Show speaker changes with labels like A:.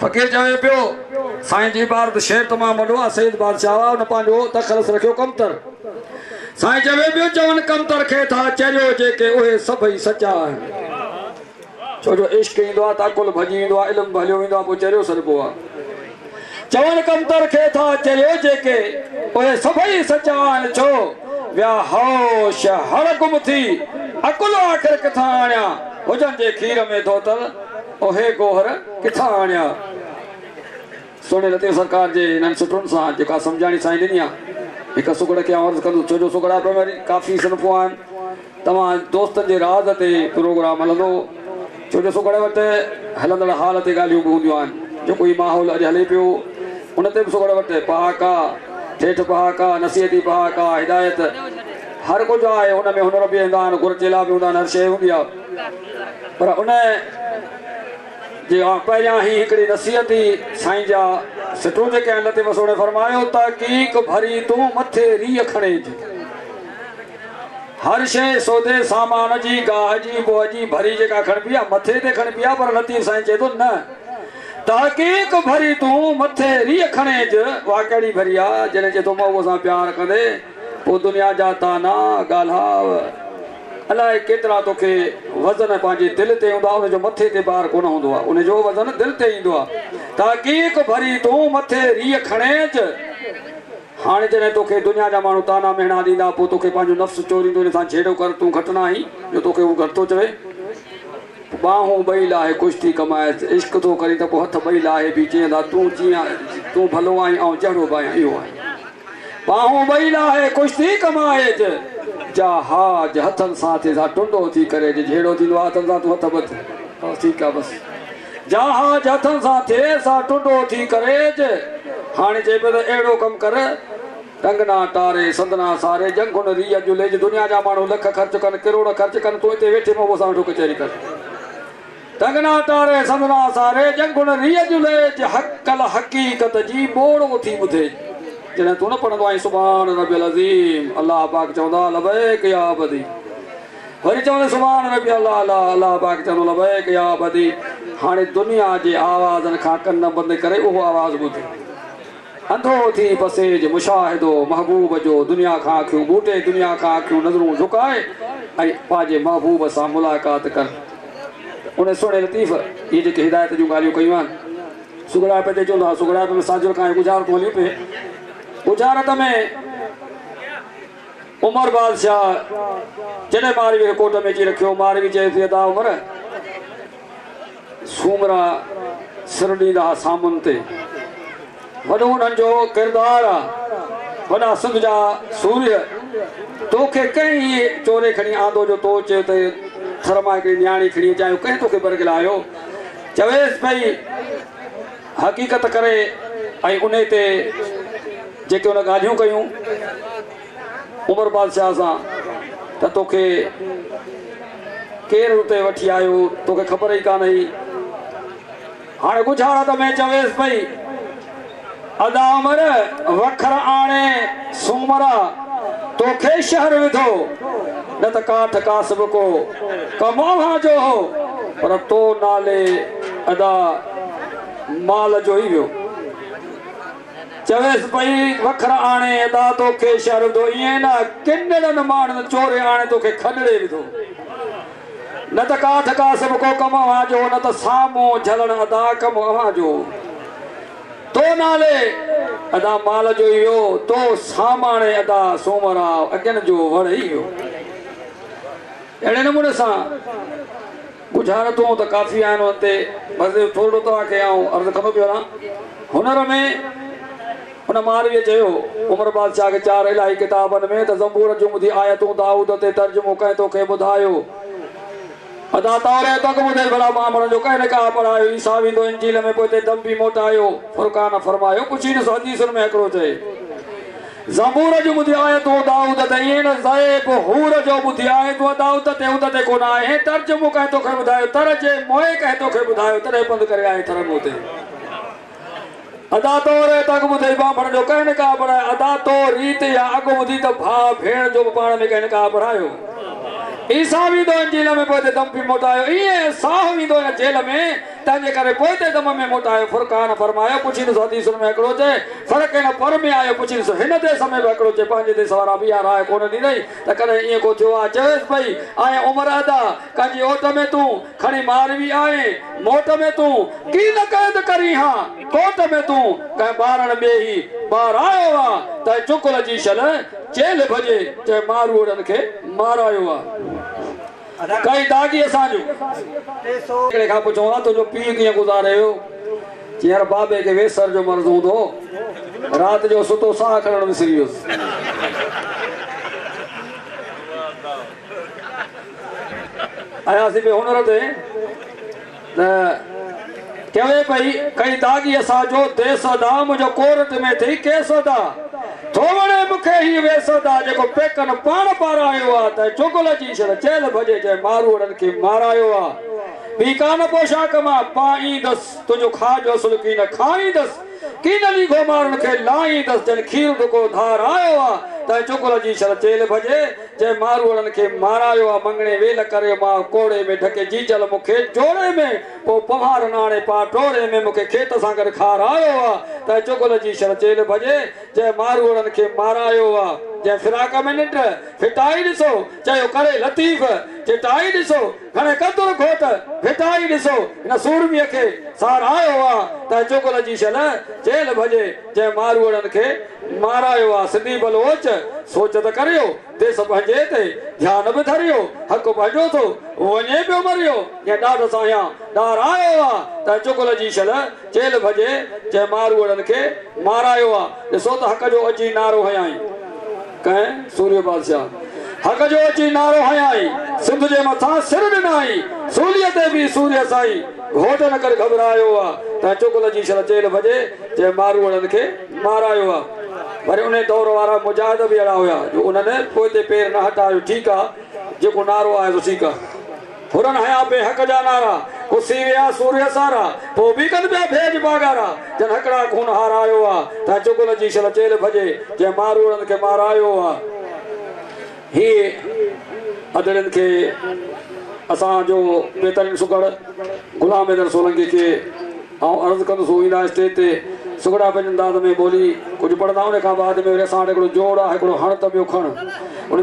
A: फ़कीर चवे पियो साईं जी बार त शेर तमामु वॾो आहे सईद बादशाह उन पंहिंजो तख़लस रखियो कमतर साईं चवे पियो चवनि कमतर खे था चरियो जेके उहे सभई सचा आहिनि छो जो इश्क ईंदो आहे ताकुल भॼी ईंदो आहे इल्मु भलियो ईंदो आहे पोइ चरियो सॾिबो आहे चवनि कमतर खे था चरियो जेके उहे सभई सचा आहिनि छो विया होश हर गुम थी अकुल आख़िर किथां आणिया हुजनि जे खीर में धोतल ओहे गोहर किथां आणिया सोने लतीफ़ सरकार जे हिननि सुठुनि सां जेका सम्झाणी साईं ॾिनी आहे हिकु सुगड़ खे अर्ज़ु कंदुसि छो जो सुगड़ा पे वरी काफ़ी सिनफ़ूं आहिनि तव्हां दोस्तनि जे राज़ ते प्रोग्राम हलंदो छो जो सुगड़ वटि हलंदड़ हाल ते ॻाल्हियूं बि हूंदियूं आहिनि जेको ही माहौल अॼु हले पियो उन ते बि सुगड़ वटि पहाका ठेठ पहाका नसीहती पहाका हिदायत हर कुझु आहे हुन में हुनर बि वेंदा आहिनि गुरचेला बि हूंदा आहिनि हर शइ हूंदी आहे पर उन जे पहिरियां ई हिकिड़ी नसीहती साईं जा सिटूं जेके आहिनि लतीफ़ सोणे फरमायो तहक़ीक़ भरी तूं मथे रीह खणे हर शइ सौदे सामान जी गाह जी बोह जी भरी जेका खणबी आहे मथे ते खणबी आहे पर लतीफ़ साईं चए थो न तहक़ीक़ भरी तूं मथे रीह खणे उहा कहिड़ी भरी आहे जॾहिं चए थो मां उहो सां प्यार कंदे पोइ दुनिया जा ताना ॻाल्हाव अलाए केतिरा तोखे वज़न पंहिंजे दिलि ते हूंदा उनजो मथे ते बार कोन हूंदो आहे उनजो वज़न दिलि ते ईंदो आहे तहक़ीक़ भरी तूं मथे रीह खणेज हाणे जॾहिं तोखे दुनिया जा माण्हू ताना मेहणा ॾींदा पोइ तोखे पंहिंजो नफ़्स चोरींदो हिन सां छेड़ो कर तूं घटि न आहीं जो तोखे उहो घटि थो चवे बाहूं ॿई लाहे कुझु थी कमाएसि इश्क थो करी त पोइ हथ ॿई लाहे बि चईंदा तूं जीअं तूं भलो आहीं ऐं जहिड़ो बि आहीं इहो आहे बाहूं ॿई लाहे कुझु थी कमाएसि जहाज हथनि सां थिए टुंडो थी करे जहिड़ो थींदो आहे हथनि सां तूं हथ बस ठीकु आहे बसि जहाज हथनि सां थिए सा टुंडो थी करे हाणे चए पियो त अहिड़ो कमु कर टंगना टारे संदना सारे जंगुन रीह जुले दुनिया जा माण्हू लख ख़र्च कनि किरोड़ ख़र्च कनि तूं हिते वेठे पोइ सां वेठो कचहरी कर टंगना टारे संदना सारे जंगुन रीह जुले हक़ल हक़ीक़त जी बोड़ो थी ॿुधे जॾहिं तूं न पढ़ंदो आहीं सुभान रबियल अज़ीम अलाह पाक चवंदा लबैक या अबदी वरी चवंदे सुभान रबी अलाह अलाह पाक चवंदो लबैक या अबदी हाणे दुनिया जे आवाज़नि खां कन बंदि करे उहो आवाज़ ॿुधे अंधो थी पसेज मुशाहिदो महबूब जो दुनिया खां अखियूं बूटे दुनिया खां अखियूं नज़रूं झुकाए ऐं पंहिंजे महबूब सां मुलाक़ात कर उन सुहिणे लतीफ़ इहे जेके हिदायत जूं ॻाल्हियूं कयूं आहिनि सुगड़ापे ते चवंदो आहे सुगड़ापे में साजुर खां गुजारत हलियूं पिए गुजारत में उमर बादशाह जॾहिं मारवी खे कोट में अची रखियो मारवी चए थी अदा उमर सूमरा सिर ॾींदा सामुन ते वॾो हुननि जो किरदारु आहे वॾा सिंध जा सूर्य तोखे कंहिं चोरे खणी आंदो जो तो चयो त थर मां हिकिड़ी न्याणी खणी अचां कंहिं तोखे बरगिलायो चवेसि पई हक़ीक़त करे ऐं उन ते जेके उन ॻाल्हियूं कयूं उमर बादशाह सां त तोखे केरु उते वठी आयो तोखे ख़बर ई कान हुई हाणे गुजारत में चवेसि पई अदा उमर वखर आणे सूमरा तोखे शहर विधो न त काठ कासब को कमोहा जो हो पर तो नाले अदा माल जो ई वियो चवेसि पई वखर आणे अदा तोखे शहर विधो ईअं न किनड़नि माण्हुनि चोरे आणे तोखे खनड़े विधो न त काठ कासब को कम अव्हां जो न त साम्हूं झलण अदा कम अव्हां जो तो नाले अदा माल जो ई वियो तो सामाने अदा सूमरा अॻियनि जो वण ई वियो अहिड़े नमूने सां गुजारतूं त काफ़ी आहिनि हुते बसि थोरो तव्हांखे अर्ज़ु कंदो पियो वञा हुनर में हुन मारवीअ चयो उमर बादशाह खे 4 इलाही किताबनि में त ज़बूर जूं ॿुधी आयतूं दाऊद ते तर्जुमो कंहिं तोखे ॿुधायो अदा तौरे तक ॿुधे भला मां जो कंहिं न का पढ़ायो ईसा वेंदो इंजील में पोइ दम बि मोटायो फुरकान फरमायो कुझु न हदीसुनि में हिकिड़ो चए ज़बूर जो ॿुधी आयतूं दाऊद ते ईअं न ज़ैब हूर जो ॿुधी आयतूं दाऊद ते उद ते कोन आहे तर्जुमो कंहिं तोखे ॿुधायो तर जे मोए कंहिं तोखे ॿुधायो तॾहिं बंदि करे आए थर मूं ते अदा तौर तक ॿुधे बामण जो कंहिं न का पढ़ायो अदा तो रीत या अॻु ॿुधी त भाउ भेण जो बि पाण में कंहिं न का पढ़ायो ईसा भी दो जेल में पोते दम भी मोटायो ये साह भी दो जेल में तंजे करे पोते दम में मोटायो फुरकान फरमायो पुछी तो हदीस में एकड़ो चे फर्क है ना पर में आयो पुछी तो हिन दे समय में एकड़ो चे पांजे दे सवारा भी आ रहा है कोन दी नहीं त करे ये को थियो आ चेस भाई आए उम्र अदा काजी ओट में तू खणी मार भी आए मोट में तू की न कैद करी हां कोट में तू कह बारण बे ही बार आयो वा त चुकल जी शल जेल भजे चे मारूड़न के मारायो वा कई दागी असांजो केड़े का पुछो तो जो पी किए गुजारे हो यार बाबे के वेसर जो मर्ज हूंदो रात जो सुतो साह खणण विसरियोस आया सी पे हुनर ते कहे भाई कई दागी असांजो देश दाम जो कोर्ट में थी केस दा थोवणे मुखे ही वेसदा जेको पेकन पाण पारायो आ त चुगल जी शर जेल भजे जे मारूड़न के मारायो आ बी कान पोशाक मा पाई दस तुजो खाज असुल की न खाई दस की नली घोमारन के लाई दस जन खीर को धार आयो आ त चुगल जी शर जेल भजे जे मारूड़न के मारायो आ मंगणे वेल करे मा कोड़े में ढके जीजल मुखे जोड़े में पो पवार नाणे पा टोड़े में मुखे खेत सा कर खार आयो आ त चुगल जी शर जेल भजे जे मारूड़न के मारायो आ जे फिराक में निट फिटाई दिसो चयो करे लतीफ चिटाई दिसो घणे कदुर खोट फिटाई दिसो इन सूरमीअ के सार आयो आ त चुगल जी शर जेल भजे जे मारूड़न के मारायो आ सिंधी बलोच सोच त करियो देश पंहिंजे ते ध्यान बि धरियो हक़ पंहिंजो थो वञे पियो मरियो या ॾाढ सां ॾार आयो आ त चुगल जी शल जेल भजे जे मारूड़न के मारायो आ ॾिसो त हक़ जो अची नारो हयाई कंहिं सूर्य बादशाह हक़ जो अची नारो हयाई सिंध जे मथां सिर ॾिनाई सूर्य ते बि सूर्य साईं घोट न कर घबरायो आ त चुगल जी शल जेल भजे जे मारूड़न के मारायो आ पर उन्हें दौर वारा मुजाहिद भी अड़ा हुआ जो उन्होंने पोते पैर न हटायो ठीक आ जो नारो आए तो ठीक आ हुरन हया पे हक जा नारा कुसी विया सूर्य सारा पो भी कन पे भेज बागारा जन हकड़ा खून हारायो आ त चुगल जी शल जेल भजे जे मारूड़न के मारायो आ ही अदड़न के असा जो बेतरीन सुगड़ गुलाम हैदर सोलंकी के अर्ज कंदुसि ईंदा स्टेज ते सुगड़ा पंहिंजे अंदाज़ में बोली कुछ पढ़ंदा उन खां बाद में वरी असां वटि हिकिड़ो जोड़ आहे हिकिड़ो हण त ॿियो खण उन